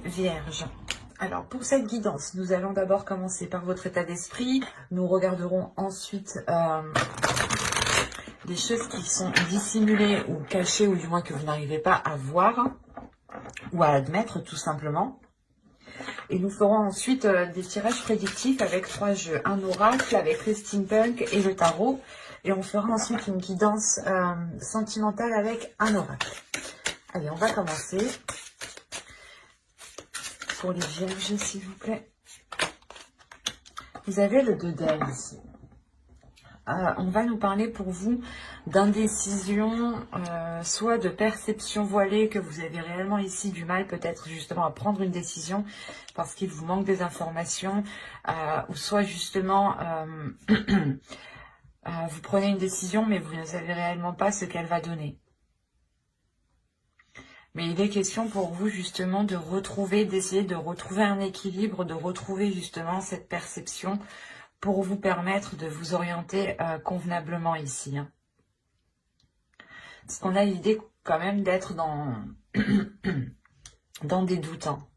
Vierge. Alors, pour cette guidance, nous allons d'abord commencer par votre état d'esprit. Nous regarderons ensuite des choses qui sont dissimulées ou cachées, ou du moins que vous n'arrivez pas à voir ou à admettre, tout simplement. Et nous ferons ensuite des tirages prédictifs avec 3 jeux. Un oracle avec le steampunk et le tarot. Et on fera ensuite une guidance sentimentale avec un oracle. Allez, on va commencer. Pour les vierges, s'il vous plaît. Vous avez le 2 d'aile ici. On va nous parler pour vous d'indécision, soit de perception voilée, que vous avez réellement ici du mal peut-être justement à prendre une décision parce qu'il vous manque des informations, ou soit justement vous prenez une décision mais vous ne savez réellement pas ce qu'elle va donner. Mais il est question pour vous justement de retrouver, d'essayer de retrouver un équilibre, de retrouver justement cette perception pour vous permettre de vous orienter convenablement ici. Hein. Parce qu'on a l'idée quand même d'être dans, dans des doutes. Hein.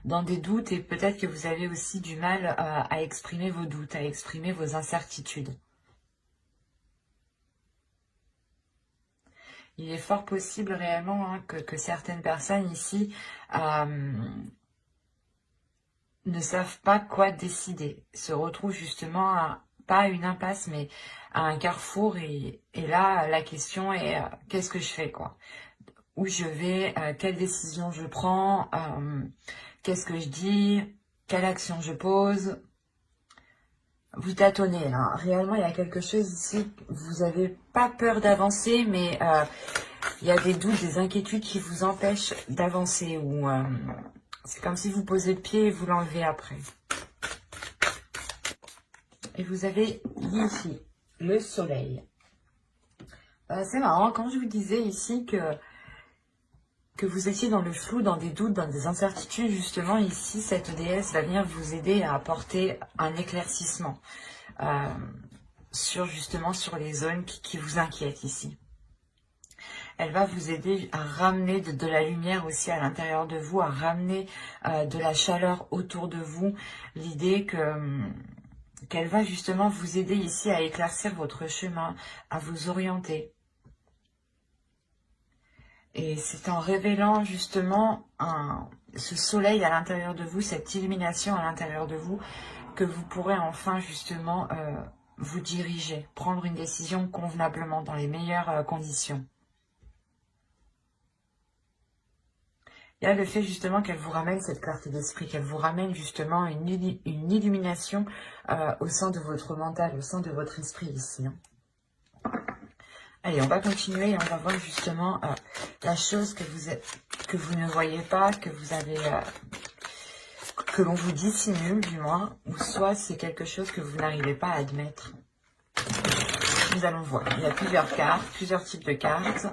Dans des doutes, et peut-être que vous avez aussi du mal à exprimer vos doutes, à exprimer vos incertitudes. Il est fort possible réellement hein, que certaines personnes ici ne savent pas quoi décider, se retrouvent justement pas à une impasse, mais à un carrefour. Et là, la question est qu'est-ce que je fais quoi? Où je vais? Quelle décision je prends? Qu'est-ce que je dis? Quelle action je pose? Vous tâtonnez là. Réellement, il y a quelque chose ici. Vous n'avez pas peur d'avancer, mais il y a des doutes, des inquiétudes qui vous empêchent d'avancer. Ou c'est comme si vous posez le pied et vous l'enlevez après. Et vous avez ici le soleil. C'est marrant, quand je vous disais ici que vous étiez dans le flou, dans des doutes, dans des incertitudes, justement, ici, cette déesse va venir vous aider à apporter un éclaircissement sur les zones qui vous inquiètent ici. Elle va vous aider à ramener de la lumière aussi à l'intérieur de vous, à ramener de la chaleur autour de vous. L'idée qu'elle va justement vous aider ici à éclaircir votre chemin, à vous orienter. Et c'est en révélant justement ce soleil à l'intérieur de vous, cette illumination à l'intérieur de vous, que vous pourrez enfin justement vous diriger, prendre une décision convenablement, dans les meilleures conditions. Il y a le fait justement qu'elle vous ramène cette clarté d'esprit, qu'elle vous ramène justement une illumination au sein de votre mental, au sein de votre esprit ici. Hein. Allez, on va continuer et on va voir justement la chose que vous ne voyez pas, que vous avez, que l'on vous dissimule du moins, ou soit c'est quelque chose que vous n'arrivez pas à admettre. Nous allons voir. Il y a plusieurs cartes, plusieurs types de cartes.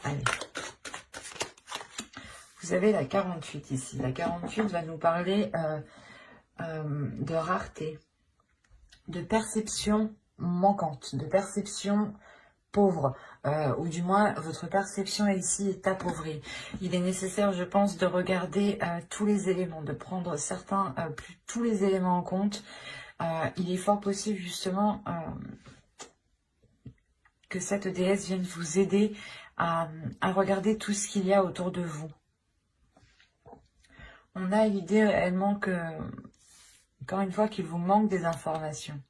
Allez. Vous avez la 48 ici. La 48 va nous parler de rareté, de perception manquante, de perception pauvre, ou du moins votre perception ici est appauvrie. Il est nécessaire, je pense, de regarder tous les éléments, de prendre tous les éléments en compte. Il est fort possible justement que cette déesse vienne vous aider à regarder tout ce qu'il y a autour de vous. On a l'idée réellement que, encore une fois, qu'il vous manque des informations.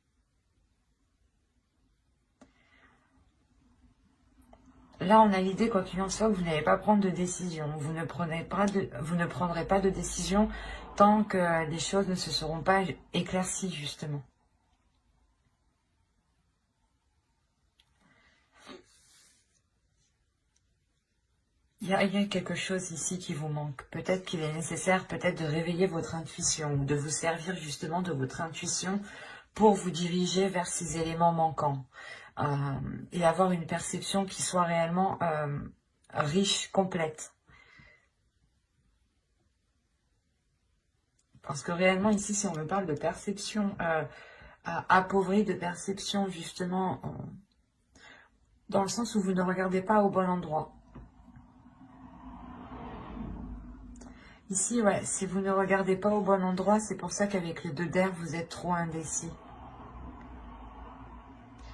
Là, on a l'idée, quoi qu'il en soit, que vous n'allez pas prendre de décision. Vous ne prendrez pas de décision tant que les choses ne se seront pas éclaircies, justement. Il y a quelque chose ici qui vous manque. Peut-être qu'il est nécessaire peut-être de réveiller votre intuition ou de vous servir justement de votre intuition pour vous diriger vers ces éléments manquants. Et avoir une perception qui soit réellement riche, complète. Parce que réellement ici, si on me parle de perception appauvrie, de perception justement dans le sens où vous ne regardez pas au bon endroit. Ici, ouais, si vous ne regardez pas au bon endroit, c'est pour ça qu'avec le 2 d'air, vous êtes trop indécis.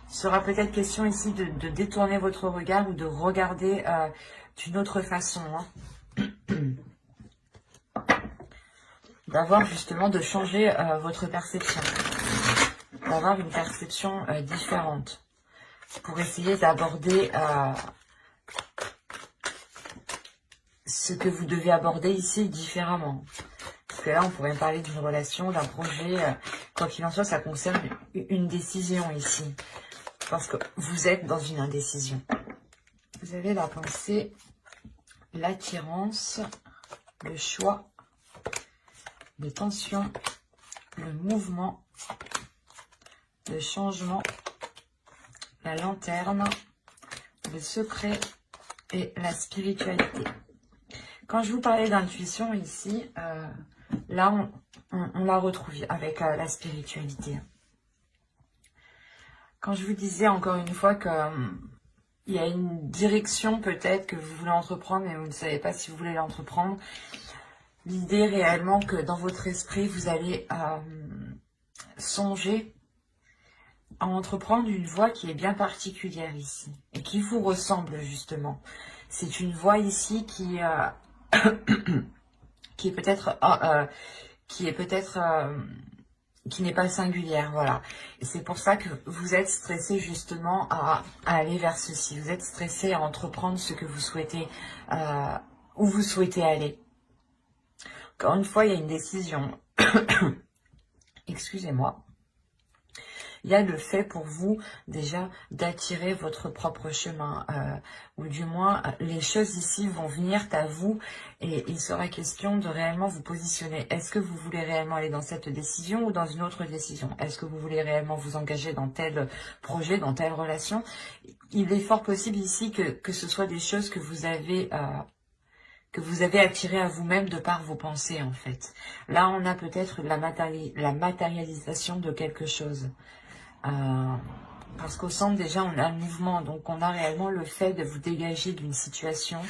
Il sera peut-être question ici de détourner votre regard ou de regarder d'une autre façon. Hein. D'avoir justement, de changer votre perception. D'avoir une perception différente. Pour essayer d'aborder ce que vous devez aborder ici différemment. Parce que là, on pourrait parler d'une relation, d'un projet. Quoi qu'il en soit, ça concerne une décision ici. Parce que vous êtes dans une indécision. Vous avez la pensée, l'attirance, le choix, les tensions, le mouvement, le changement, la lanterne, le secret et la spiritualité. Quand je vous parlais d'intuition ici, là, on la retrouve avec la spiritualité. Quand je vous disais encore une fois que il y a une direction peut-être que vous voulez entreprendre, mais vous ne savez pas si vous voulez l'entreprendre, l'idée réellement que dans votre esprit, vous allez songer à entreprendre une voie qui est bien particulière ici et qui vous ressemble justement. C'est une voie ici qui est peut-être qui n'est pas singulière, voilà. Et c'est pour ça que vous êtes stressé justement à aller vers ceci. Vous êtes stressé à entreprendre ce que vous souhaitez, où vous souhaitez aller. Encore une fois, il y a une décision. Excusez-moi. Il y a le fait pour vous déjà d'attirer votre propre chemin, ou du moins les choses ici vont venir à vous et il sera question de réellement vous positionner. Est-ce que vous voulez réellement aller dans cette décision ou dans une autre décision? Est-ce que vous voulez réellement vous engager dans tel projet, dans telle relation? Il est fort possible ici que ce soit des choses que vous avez attirées à vous-même de par vos pensées en fait. Là on a peut-être la matérialisation de quelque chose. Parce qu'au centre déjà on a le mouvement, donc on a réellement le fait de vous dégager d'une situation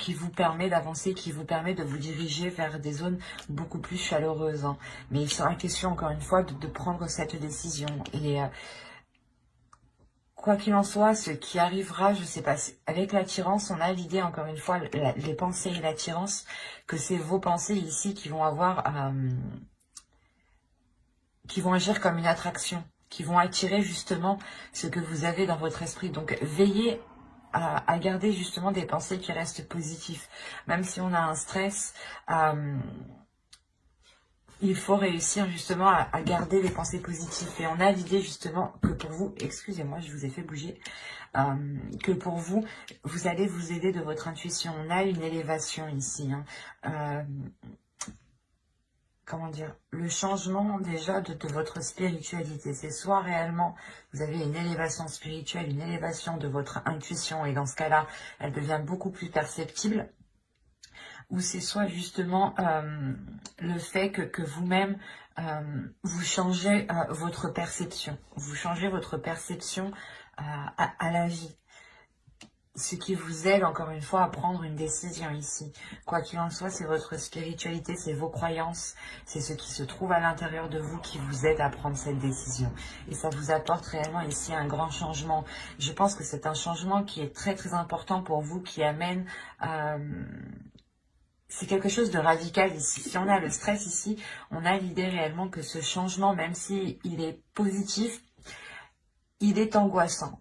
qui vous permet d'avancer, qui vous permet de vous diriger vers des zones beaucoup plus chaleureuses. Hein. Mais il sera question encore une fois de prendre cette décision. Et quoi qu'il en soit, ce qui arrivera, je sais pas, avec l'attirance, on a l'idée encore une fois, les pensées et l'attirance, que c'est vos pensées ici qui vont avoir, qui vont agir comme une attraction, qui vont attirer justement ce que vous avez dans votre esprit. Donc, veillez à garder justement des pensées qui restent positives. Même si on a un stress, il faut réussir justement à garder les pensées positives. Et on a l'idée justement que pour vous, excusez-moi, je vous ai fait bouger, que pour vous, vous allez vous aider de votre intuition. On a une élévation ici, hein. Comment dire, le changement déjà de votre spiritualité. C'est soit réellement vous avez une élévation spirituelle, une élévation de votre intuition et dans ce cas-là, elle devient beaucoup plus perceptible. Ou c'est soit justement le fait que vous-même, vous changez votre perception. Vous changez votre perception à la vie. Ce qui vous aide, encore une fois, à prendre une décision ici. Quoi qu'il en soit, c'est votre spiritualité, c'est vos croyances, c'est ce qui se trouve à l'intérieur de vous qui vous aide à prendre cette décision. Et ça vous apporte réellement ici un grand changement. Je pense que c'est un changement qui est très très important pour vous, qui amène... c'est quelque chose de radical ici. Si on a le stress ici, on a l'idée réellement que ce changement, même si il est positif, il est angoissant.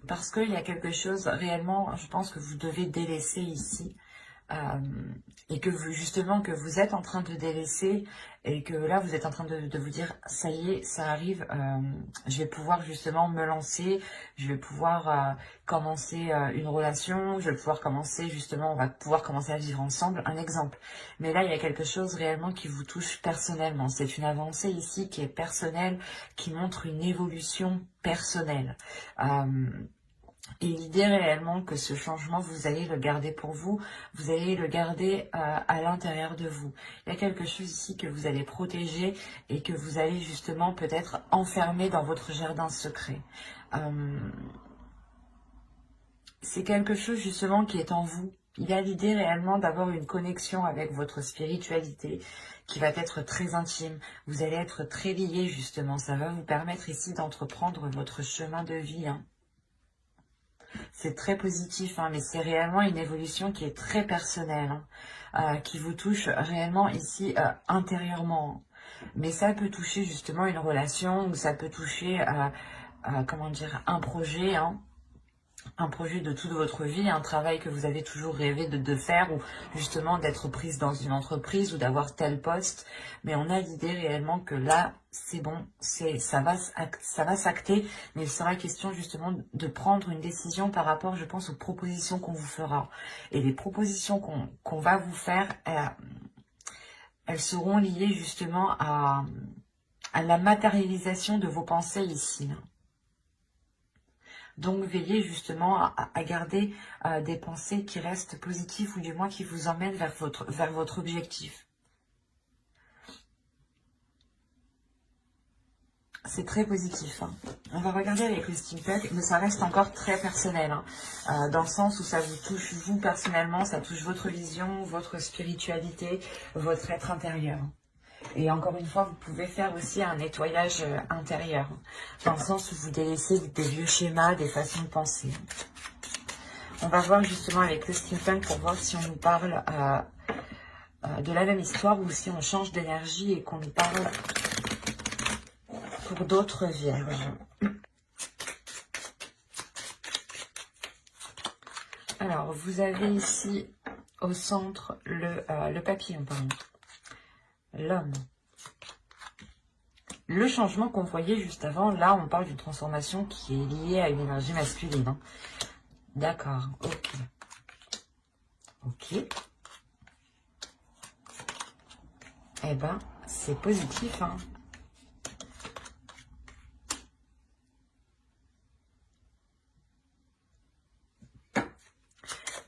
Parce qu'il y a quelque chose réellement, je pense que vous devez délaisser ici. Et que vous, justement, que vous êtes en train de délaisser et que là, vous êtes en train de vous dire, ça y est, ça arrive, je vais pouvoir justement me lancer, je vais pouvoir commencer une relation, je vais pouvoir commencer justement, on va pouvoir commencer à vivre ensemble, un exemple. Mais là, il y a quelque chose réellement qui vous touche personnellement. C'est une avancée ici qui est personnelle, qui montre une évolution personnelle. Et l'idée réellement que ce changement, vous allez le garder pour vous, vous allez le garder à l'intérieur de vous. Il y a quelque chose ici que vous allez protéger et que vous allez justement peut-être enfermer dans votre jardin secret. C'est quelque chose justement qui est en vous, Il y a l'idée réellement d'avoir une connexion avec votre spiritualité qui va être très intime. Vous allez être très liés justement. Ça va vous permettre ici d'entreprendre votre chemin de vie. Hein. C'est très positif, hein, mais c'est réellement une évolution qui est très personnelle, hein, qui vous touche réellement ici intérieurement. Mais ça peut toucher justement une relation ou ça peut toucher, comment dire, un projet, hein. Un projet de toute votre vie, un travail que vous avez toujours rêvé de faire ou justement d'être prise dans une entreprise ou d'avoir tel poste. Mais on a l'idée réellement que là, c'est bon, ça va s'acter, mais il sera question justement de prendre une décision par rapport, je pense, aux propositions qu'on vous fera. Et les propositions qu'on va vous faire, elles seront liées justement à la matérialisation de vos pensées ici. Donc, veillez justement à garder des pensées qui restent positives ou du moins qui vous emmènent vers votre objectif. C'est très positif. Hein. On va regarder avec le steampunk, mais ça reste encore très personnel. Hein, dans le sens où ça vous touche vous personnellement, ça touche votre vision, votre spiritualité, votre être intérieur. Et encore une fois, vous pouvez faire aussi un nettoyage intérieur, dans le sens où vous délaissez des vieux schémas, des façons de penser. On va voir justement avec le steampunk pour voir si on nous parle de la même histoire ou si on change d'énergie et qu'on nous parle pour d'autres vierges. Alors, vous avez ici au centre le papillon, pardon. L'homme. Le changement qu'on voyait juste avant, là, on parle d'une transformation qui est liée à une énergie masculine. Hein. D'accord, ok. Ok. Eh ben, c'est positif, hein.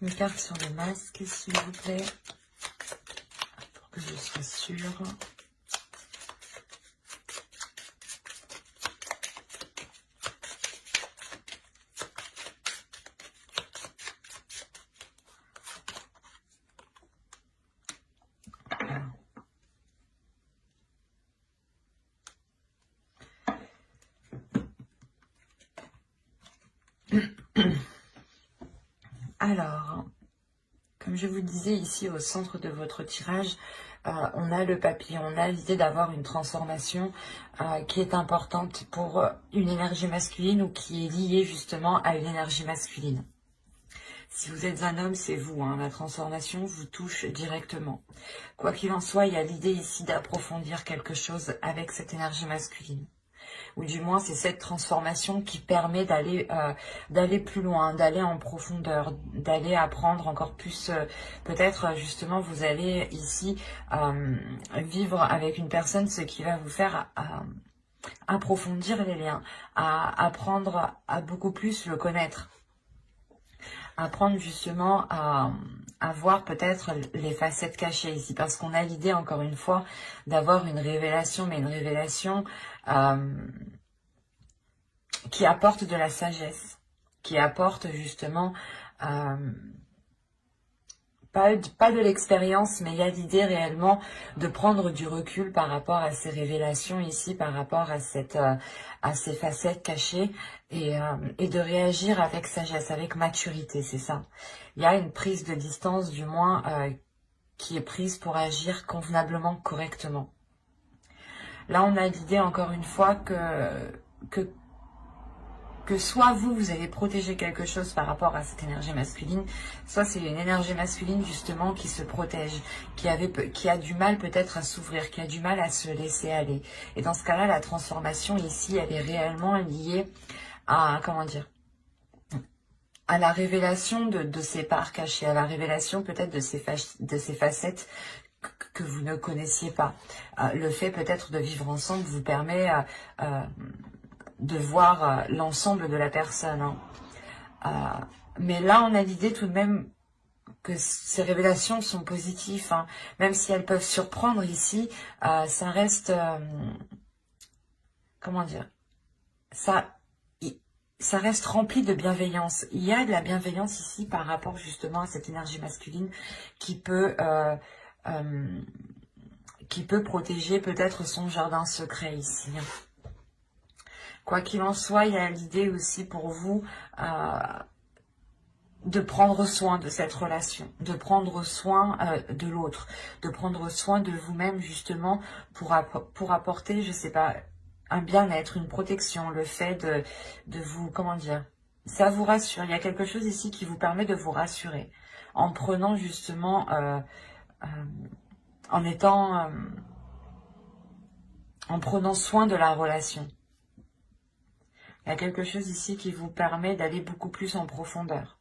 Une carte sur le masque, s'il vous plaît. Pour que je sois sûre. Alors, comme je vous disais ici au centre de votre tirage, on a le papillon, on a l'idée d'avoir une transformation qui est importante pour une énergie masculine ou qui est liée justement à une énergie masculine. Si vous êtes un homme, c'est vous, hein, la transformation vous touche directement. Quoi qu'il en soit, il y a l'idée ici d'approfondir quelque chose avec cette énergie masculine. Ou du moins, c'est cette transformation qui permet d'aller plus loin, d'aller en profondeur, d'aller apprendre encore plus. Peut-être, justement, vous allez ici vivre avec une personne, ce qui va vous faire approfondir les liens, à apprendre à beaucoup plus le connaître. Apprendre justement à voir peut-être les facettes cachées ici, parce qu'on a l'idée, encore une fois, d'avoir une révélation, mais une révélation qui apporte de la sagesse, qui apporte justement pas de l'expérience, mais il y a l'idée réellement de prendre du recul par rapport à ces révélations ici, par rapport à ces facettes cachées et de réagir avec sagesse, avec maturité, c'est ça. Il y a une prise de distance, du moins, qui est prise pour agir convenablement, correctement. Là, on a l'idée, encore une fois, que soit vous allez protéger quelque chose par rapport à cette énergie masculine, soit c'est une énergie masculine justement qui se protège, qui a du mal peut-être à s'ouvrir, qui a du mal à se laisser aller. Et dans ce cas-là, la transformation ici, elle est réellement liée à, comment dire, à la révélation de ces parts cachées, à la révélation peut-être de ces facettes que vous ne connaissiez pas. Le fait peut-être de vivre ensemble vous permet de voir l'ensemble de la personne. Hein. Mais là, on a l'idée tout de même que ces révélations sont positives. Hein. Même si elles peuvent surprendre ici, ça reste... comment dire ça reste rempli de bienveillance. Il y a de la bienveillance ici par rapport justement à cette énergie masculine qui peut protéger peut-être son jardin secret ici. Quoi qu'il en soit, il y a l'idée aussi pour vous de prendre soin de cette relation, de prendre soin de l'autre, de prendre soin de vous-même justement pour apporter, je sais pas, un bien-être, une protection, le fait de vous, comment dire, ça vous rassure. Il y a quelque chose ici qui vous permet de vous rassurer en prenant justement, en prenant soin de la relation. Il y a quelque chose ici qui vous permet d'aller beaucoup plus en profondeur.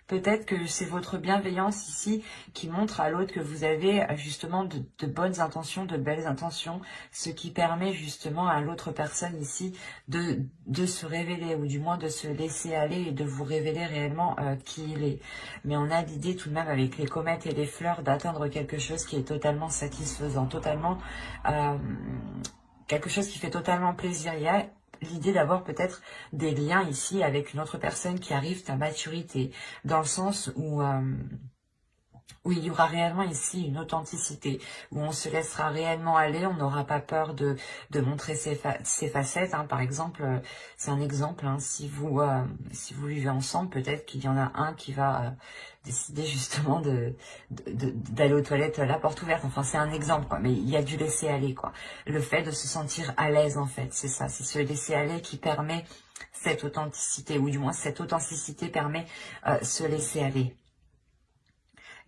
Peut-être que c'est votre bienveillance ici qui montre à l'autre que vous avez justement de bonnes intentions, de belles intentions, ce qui permet justement à l'autre personne ici de se révéler ou du moins de se laisser aller et de vous révéler réellement qui il est. Mais on a l'idée tout de même avec les comètes et les fleurs d'atteindre quelque chose qui est totalement satisfaisant, totalement quelque chose qui fait totalement plaisir. Il y a l'idée d'avoir peut-être des liens ici avec une autre personne qui arrive à maturité, dans le sens où il y aura réellement ici une authenticité, où on se laissera réellement aller, on n'aura pas peur de montrer ses facettes. Hein. Par exemple, c'est un exemple, hein, si vous vivez ensemble, peut-être qu'il y en a un qui va décider justement d'aller aux toilettes la porte ouverte. Enfin, c'est un exemple, quoi. Mais il y a du laisser aller, quoi. Le fait de se sentir à l'aise, en fait, c'est ça. C'est ce laisser aller qui permet cette authenticité, ou du moins cette authenticité permet se laisser aller.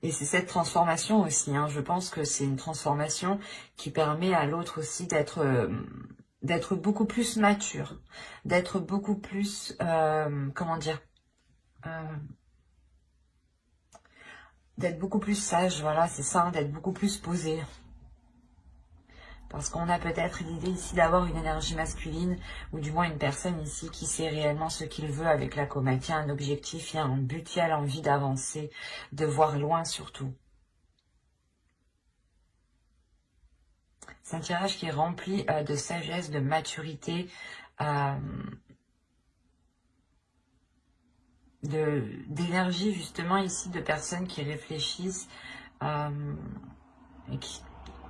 Et c'est cette transformation aussi, hein, je pense que c'est une transformation qui permet à l'autre aussi d'être beaucoup plus mature, d'être beaucoup plus, comment dire, d'être beaucoup plus sage, voilà, c'est ça, hein, d'être beaucoup plus posé. Parce qu'on a peut-être l'idée ici d'avoir une énergie masculine, ou du moins une personne ici qui sait réellement ce qu'il veut avec la comète. Il y a un objectif, il y a un but, il y a l'envie d'avancer, de voir loin surtout. C'est un tirage qui est rempli de sagesse, de maturité, d'énergie justement ici, de personnes qui réfléchissent, et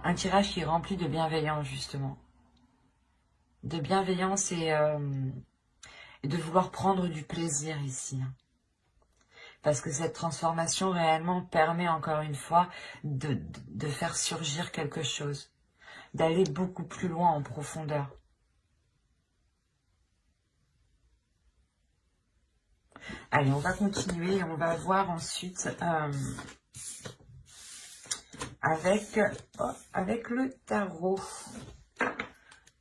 un tirage qui est rempli de bienveillance justement. De bienveillance et de vouloir prendre du plaisir ici. Parce que cette transformation réellement permet encore une fois de faire surgir quelque chose. D'aller beaucoup plus loin en profondeur. Allez, on va continuer. On va voir ensuite avec le tarot.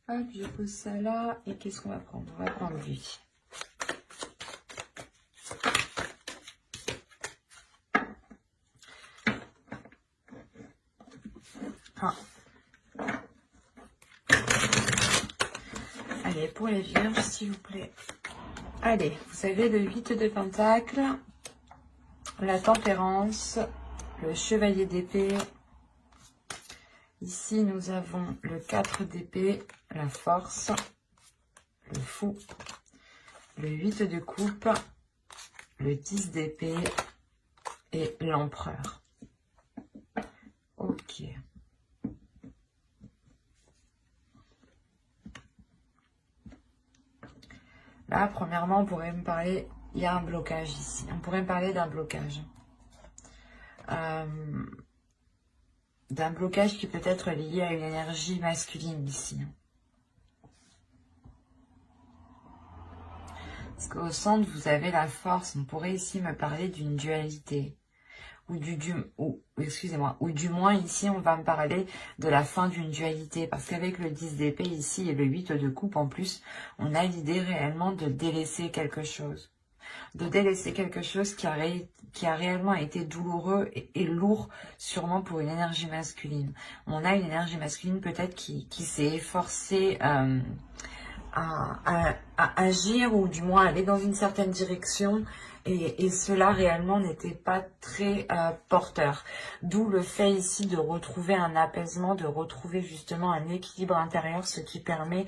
Hop, je pose ça là. Et qu'est-ce qu'on va prendre? On va prendre lui. Ah. Allez, pour les vierges, s'il vous plaît. Allez, vous avez le 8 de Pentacle, la Tempérance, le Chevalier d'épée. Ici, nous avons le 4 d'épée, la Force, le Fou, le 8 de coupe, le 10 d'épée et l'Empereur. Ok. Là, premièrement, on pourrait me parler, il y a un blocage ici. On pourrait me parler d'un blocage. D'un blocage qui peut être lié à une énergie masculine ici. Parce qu'au centre, vous avez la force. On pourrait ici me parler d'une dualité. Ou du moins ici, on va me parler de la fin d'une dualité. Parce qu'avec le 10 d'épée ici et le 8 de coupe en plus, on a l'idée réellement de délaisser quelque chose. De délaisser quelque chose qui a réellement été douloureux et lourd, sûrement pour une énergie masculine. On a une énergie masculine peut-être qui s'est efforcée à agir, ou du moins aller dans une certaine direction, et cela réellement n'était pas très porteur. D'où le fait ici de retrouver un apaisement, de retrouver justement un équilibre intérieur, ce qui permet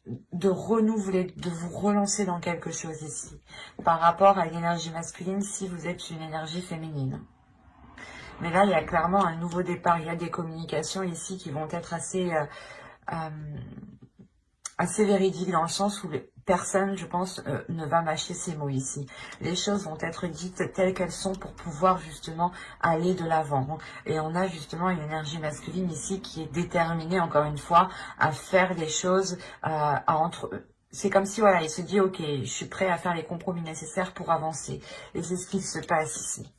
de renouveler, de vous relancer dans quelque chose ici. Par rapport à l'énergie masculine, si vous êtes une énergie féminine. Mais là, il y a clairement un nouveau départ. Il y a des communications ici qui vont être assez véridiques dans le sens où personne, je pense, ne va mâcher ces mots ici. Les choses vont être dites telles qu'elles sont pour pouvoir justement aller de l'avant. Et on a justement une énergie masculine ici qui est déterminée, encore une fois, à faire des choses, c'est comme si, voilà, il se dit, ok, je suis prêt à faire les compromis nécessaires pour avancer. Et c'est ce qui se passe ici.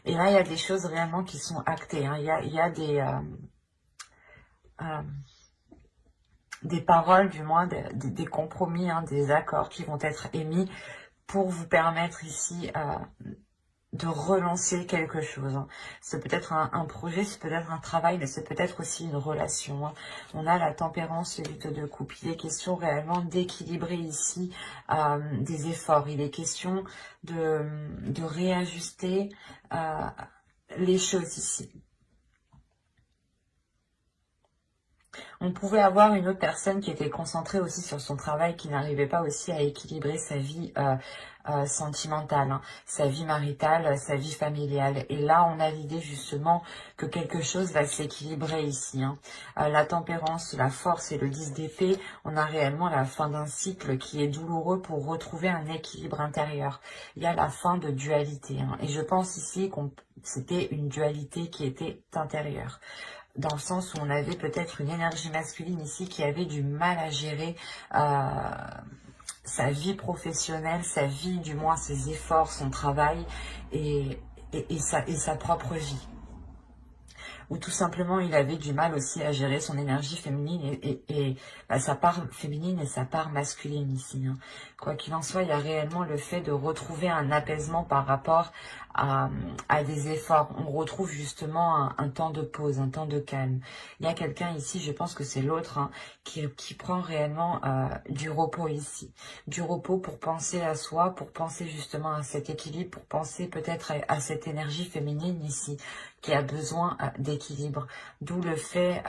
Et là, il y a des choses réellement qui sont actées. Hein. Il y a des paroles, du moins, des compromis, hein, des accords qui vont être émis pour vous permettre ici de relancer quelque chose. Hein. C'est peut-être un projet, c'est peut-être un travail, mais c'est peut-être aussi une relation. Hein. On a la tempérance, le 8 de coupe. Il est question réellement d'équilibrer ici des efforts. Il est question de réajuster les choses ici. On pouvait avoir une autre personne qui était concentrée aussi sur son travail, qui n'arrivait pas aussi à équilibrer sa vie sentimentale, hein, sa vie maritale, sa vie familiale. Et là, on a l'idée justement que quelque chose va s'équilibrer ici. Hein. La tempérance, la force et le 10 d'épée, on a réellement la fin d'un cycle qui est douloureux pour retrouver un équilibre intérieur. Il y a la fin de dualité. Hein, et je pense ici que c'était une dualité qui était intérieure. Dans le sens où on avait peut-être une énergie masculine ici qui avait du mal à gérer sa vie professionnelle, sa vie, du moins ses efforts, son travail et sa propre vie. Ou tout simplement il avait du mal aussi à gérer son énergie féminine et sa part féminine et sa part masculine ici. Hein. Quoi qu'il en soit, il y a réellement le fait de retrouver un apaisement par rapport à des efforts. On retrouve justement un temps de pause, un temps de calme. Il y a quelqu'un ici, je pense que c'est l'autre, hein, qui prend réellement du repos ici. Du repos pour penser à soi, pour penser justement à cet équilibre, pour penser peut-être à cette énergie féminine ici, qui a besoin d'équilibre. D'où le fait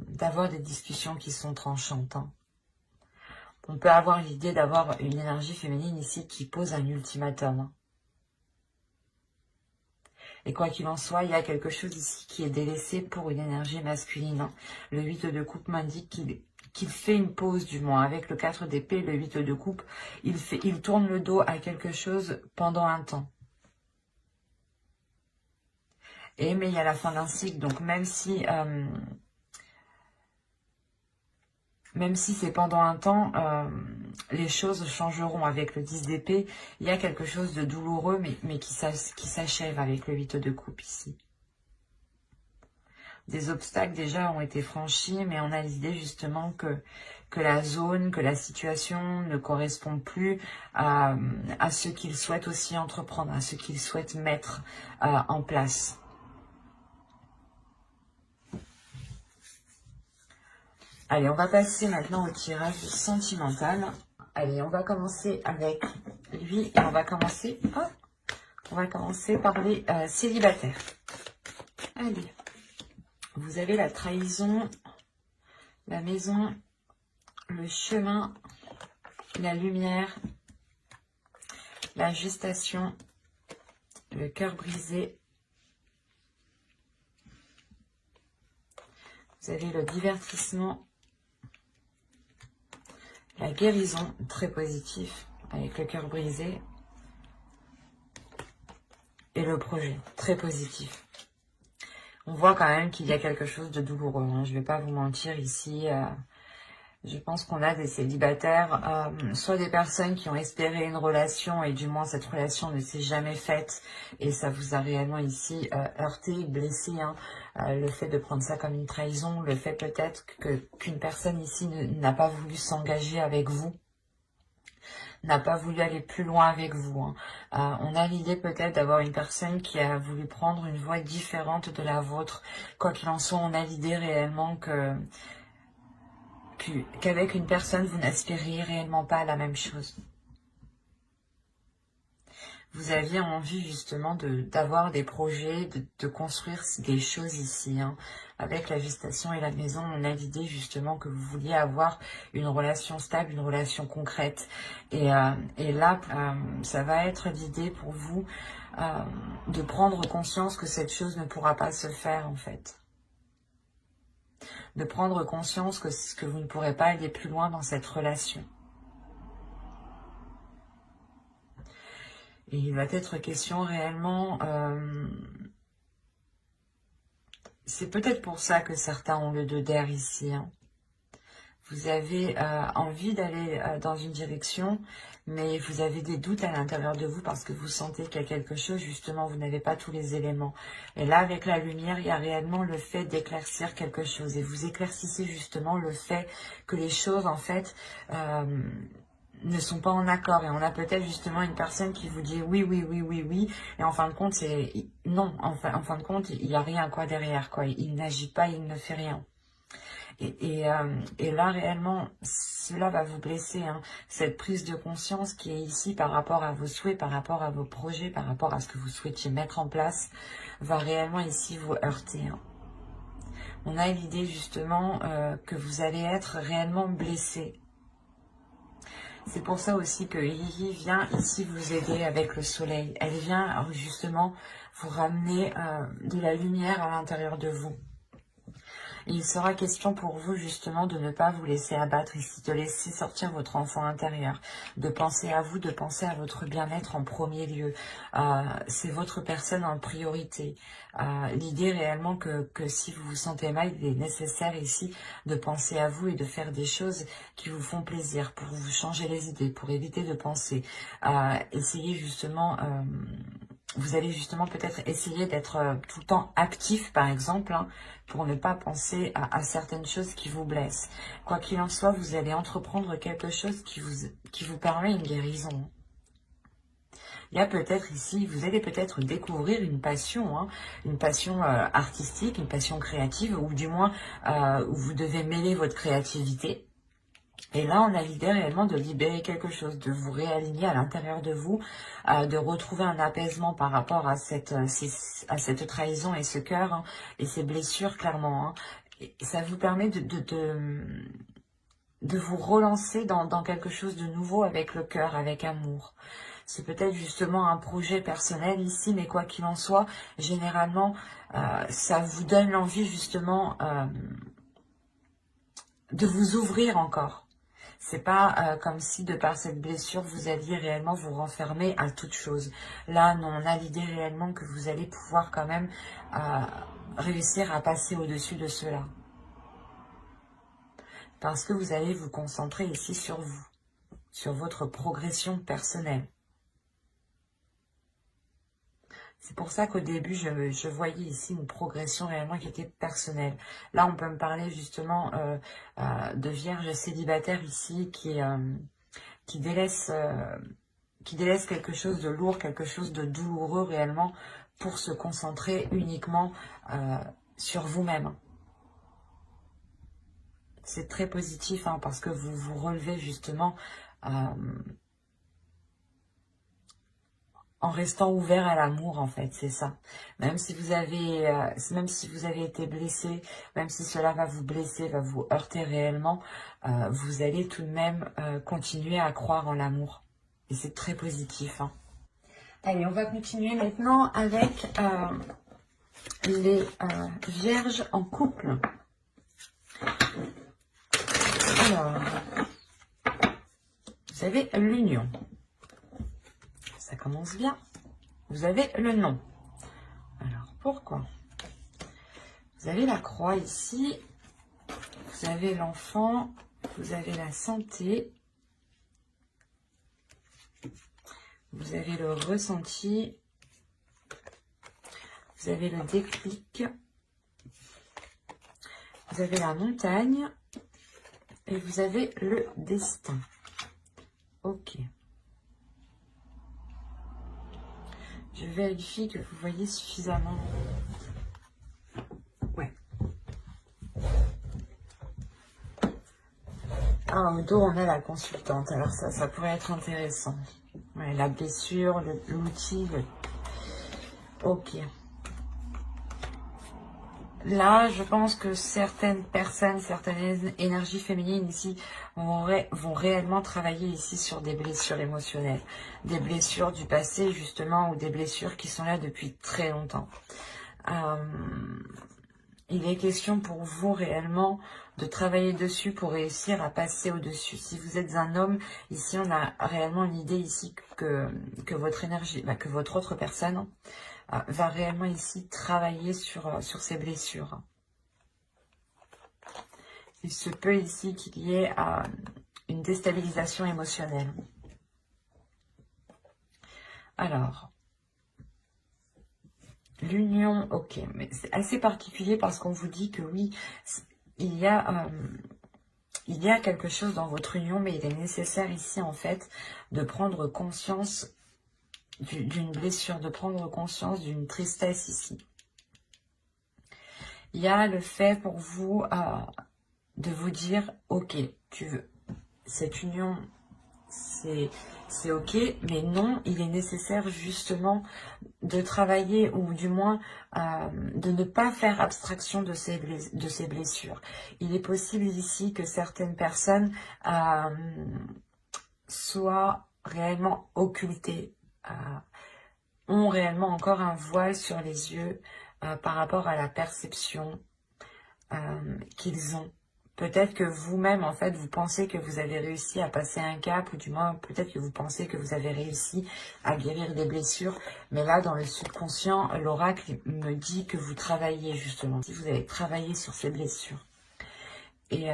d'avoir des discussions qui sont tranchantes. Hein. On peut avoir l'idée d'avoir une énergie féminine ici qui pose un ultimatum. Hein. Et quoi qu'il en soit, il y a quelque chose ici qui est délaissé pour une énergie masculine. Hein. Le 8 de coupe m'indique qu'il fait une pause, du moins. Avec le 4 d'épée, le 8 de coupe, il tourne le dos à quelque chose pendant un temps. Mais il y a la fin d'un cycle, donc même si c'est pendant un temps, les choses changeront. Avec le 10 d'épée, il y a quelque chose de douloureux, mais qui s'achève avec le 8 de coupe ici. Des obstacles déjà ont été franchis, mais on a l'idée justement que la zone, que la situation ne correspond plus à ce qu'il souhaite aussi entreprendre, à ce qu'il souhaite mettre en place. Allez, on va passer maintenant au tirage sentimental. Allez, on va commencer avec lui et on va commencer par les célibataires. Allez, vous avez la trahison, la maison, le chemin, la lumière, la gestation, le cœur brisé. Vous avez le divertissement, la guérison, très positif, avec le cœur brisé. Et le projet, très positif. On voit quand même qu'il y a quelque chose de douloureux. Hein. Je ne vais pas vous mentir ici. Je pense qu'on a des célibataires, soit des personnes qui ont espéré une relation et du moins cette relation ne s'est jamais faite. Et ça vous a réellement ici heurté, blessé. Hein. Le fait de prendre ça comme une trahison, le fait peut-être qu'une personne ici n'a pas voulu s'engager avec vous, n'a pas voulu aller plus loin avec vous. Hein. On a l'idée peut-être d'avoir une personne qui a voulu prendre une voie différente de la vôtre. Quoi qu'il en soit, on a l'idée réellement qu'avec une personne, vous n'aspiriez réellement pas à la même chose. vous aviez envie justement d'avoir des projets, de construire des choses ici. Hein. Avec la gestation et la maison, on a l'idée justement que vous vouliez avoir une relation stable, une relation concrète. Et là, ça va être l'idée pour vous de prendre conscience que cette chose ne pourra pas se faire en fait. De prendre conscience que vous ne pourrez pas aller plus loin dans cette relation. Et il va être question réellement, c'est peut-être pour ça que certains ont le 2 d'air ici. Hein. Vous avez envie d'aller dans une direction, mais vous avez des doutes à l'intérieur de vous parce que vous sentez qu'il y a quelque chose, justement, vous n'avez pas tous les éléments. Et là, avec la lumière, il y a réellement le fait d'éclaircir quelque chose. Et vous éclaircissez justement le fait que les choses, en fait, ne sont pas en accord. Et on a peut-être justement une personne qui vous dit oui, oui, oui, oui, oui. Et en fin de compte, c'est non. En fin de compte, il n'y a rien quoi derrière. Quoi. Il n'agit pas, il ne fait rien. Et là, réellement, cela va vous blesser. Hein. Cette prise de conscience qui est ici par rapport à vos souhaits, par rapport à vos projets, par rapport à ce que vous souhaitiez mettre en place, va réellement ici vous heurter. Hein. On a l'idée justement que vous allez être réellement blessé. C'est pour ça aussi que Hihi vient ici vous aider avec le soleil. Elle vient justement vous ramener de la lumière à l'intérieur de vous. Et il sera question pour vous justement de ne pas vous laisser abattre ici, de laisser sortir votre enfant intérieur, de penser à vous, de penser à votre bien-être en premier lieu. C'est votre personne en priorité. L'idée réellement que si vous vous sentez mal, il est nécessaire ici de penser à vous et de faire des choses qui vous font plaisir pour vous changer les idées, pour éviter de penser. Essayez justement... vous allez justement peut-être essayer d'être tout le temps actif, par exemple, hein, pour ne pas penser à certaines choses qui vous blessent. Quoi qu'il en soit, vous allez entreprendre quelque chose qui vous permet une guérison. Il y a peut-être ici, vous allez peut-être découvrir une passion, hein, une passion artistique, une passion créative, ou du moins où vous devez mêler votre créativité. Et là, on a l'idée réellement de libérer quelque chose, de vous réaligner à l'intérieur de vous, de retrouver un apaisement par rapport à cette trahison et ce cœur, hein, et ces blessures, clairement. Hein. Et ça vous permet de vous relancer dans quelque chose de nouveau avec le cœur, avec amour. C'est peut-être justement un projet personnel ici, mais quoi qu'il en soit, généralement, ça vous donne l'envie justement de vous ouvrir encore. C'est pas comme si, de par cette blessure, vous alliez réellement vous renfermer à toute chose. Là, non, on a l'idée réellement que vous allez pouvoir quand même réussir à passer au-dessus de cela. Parce que vous allez vous concentrer ici sur vous, sur votre progression personnelle. C'est pour ça qu'au début, je voyais ici une progression réellement qui était personnelle. Là, on peut me parler justement de vierge célibataire ici qui délaisse quelque chose de lourd, quelque chose de douloureux réellement pour se concentrer uniquement sur vous-même. C'est très positif hein, parce que vous vous relevez justement en restant ouvert à l'amour, en fait, c'est ça. Même si vous avez été blessé, même si cela va vous blesser, va vous heurter réellement, vous allez tout de même continuer à croire en l'amour. Et c'est très positif. Hein. Allez, on va continuer maintenant avec les vierges en couple. Alors, vous avez l'union. Ça commence bien. Vous avez le non. Alors, pourquoi? Vous avez la croix ici. Vous avez l'enfant. Vous avez la santé. Vous avez le ressenti. Vous avez le déclic. Vous avez la montagne. Et vous avez le destin. Ok. Je vérifie que vous voyez suffisamment. Ouais. Ah, au dos, on a la consultante. Alors ça pourrait être intéressant. Ouais. Ouais, la blessure, l'outil. Ok. Là, je pense que certaines personnes, certaines énergies féminines ici vont réellement travailler ici sur des blessures émotionnelles. Des blessures du passé, justement, ou des blessures qui sont là depuis très longtemps. Il est question pour vous réellement de travailler dessus pour réussir à passer au-dessus. Si vous êtes un homme, ici on a réellement l'idée ici que votre énergie, que votre autre personne va réellement ici travailler sur ces blessures. Il se peut ici qu'il y ait une déstabilisation émotionnelle. Alors, l'union, ok, mais c'est assez particulier parce qu'on vous dit que oui, il y a quelque chose dans votre union, mais il est nécessaire ici en fait de prendre conscience d'une blessure, de prendre conscience d'une tristesse ici. Il y a le fait pour vous de vous dire, ok, cette union, c'est ok, mais non, il est nécessaire justement de travailler, ou du moins de ne pas faire abstraction de ces blessures. Il est possible ici que certaines personnes soient réellement occultées, ont réellement encore un voile sur les yeux par rapport à la perception qu'ils ont. Peut-être que vous-même, en fait, vous pensez que vous avez réussi à passer un cap, ou du moins, peut-être que vous pensez que vous avez réussi à guérir des blessures. Mais là, dans le subconscient, l'oracle me dit que vous travaillez, justement. Si vous avez travaillé sur ces blessures. Et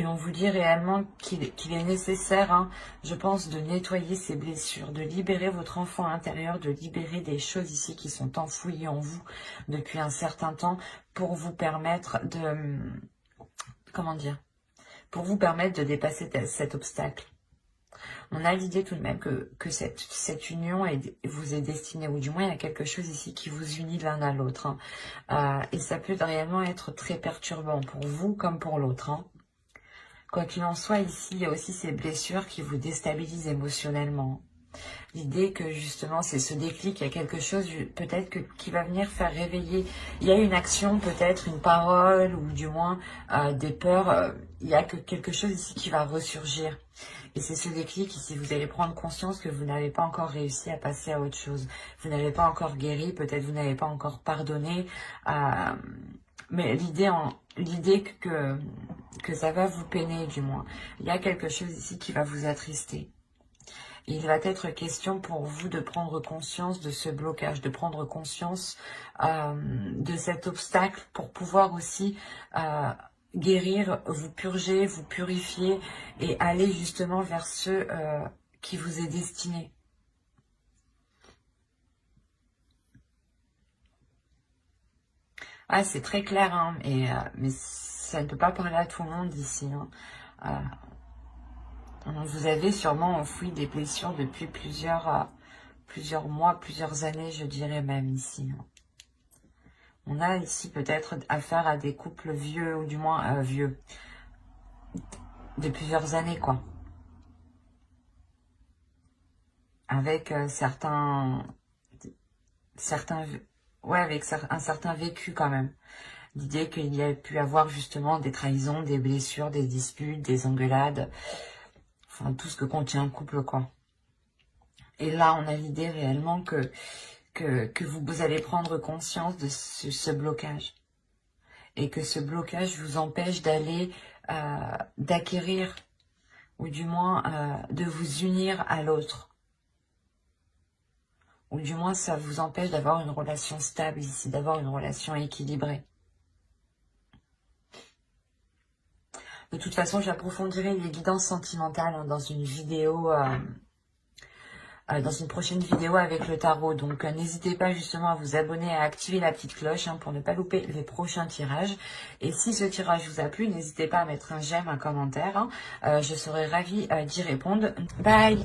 on vous dit réellement qu'il est nécessaire, hein, je pense, de nettoyer ces blessures, de libérer votre enfant intérieur, de libérer des choses ici qui sont enfouies en vous depuis un certain temps pour vous permettre de... Comment dire? Pour vous permettre de dépasser cet obstacle. On a l'idée tout de même que cette union vous est destinée, ou du moins il y a quelque chose ici qui vous unit l'un à l'autre. Hein. Et ça peut réellement être très perturbant pour vous comme pour l'autre. Hein. Quoi qu'il en soit, ici, il y a aussi ces blessures qui vous déstabilisent émotionnellement. L'idée que justement c'est ce déclic, il y a quelque chose peut-être qui va venir faire réveiller. Il y a une action, peut-être une parole, ou du moins des peurs. Il y a quelque chose ici qui va ressurgir. Et c'est ce déclic ici, vous allez prendre conscience que vous n'avez pas encore réussi à passer à autre chose. Vous n'avez pas encore guéri, peut-être vous n'avez pas encore pardonné. Mais l'idée que ça va vous peiner, du moins. Il y a quelque chose ici qui va vous attrister. Il va être question pour vous de prendre conscience de ce blocage, de prendre conscience de cet obstacle pour pouvoir aussi guérir, vous purger, vous purifier et aller justement vers ce qui vous est destiné. Ah, c'est très clair, hein, mais ça ne peut pas parler à tout le monde ici. Hein. Vous avez sûrement enfoui des blessures depuis plusieurs mois, plusieurs années, je dirais même ici. On a ici peut-être affaire à des couples vieux, ou du moins vieux, de plusieurs années, quoi. Avec ouais, avec un certain vécu quand même. L'idée qu'il y a pu avoir justement des trahisons, des blessures, des disputes, des engueulades. Enfin, tout ce que contient un couple, quoi. Et là, on a l'idée réellement que vous allez prendre conscience de ce blocage. Et que ce blocage vous empêche d'aller, d'acquérir, ou du moins de vous unir à l'autre. Ou du moins, ça vous empêche d'avoir une relation stable ici, d'avoir une relation équilibrée. De toute façon, j'approfondirai les guidances sentimentales hein, dans une vidéo, dans une prochaine vidéo avec le tarot. Donc, n'hésitez pas justement à vous abonner, à activer la petite cloche hein, pour ne pas louper les prochains tirages. Et si ce tirage vous a plu, n'hésitez pas à mettre un j'aime, un commentaire. Hein. Je serai ravie d'y répondre. Bye!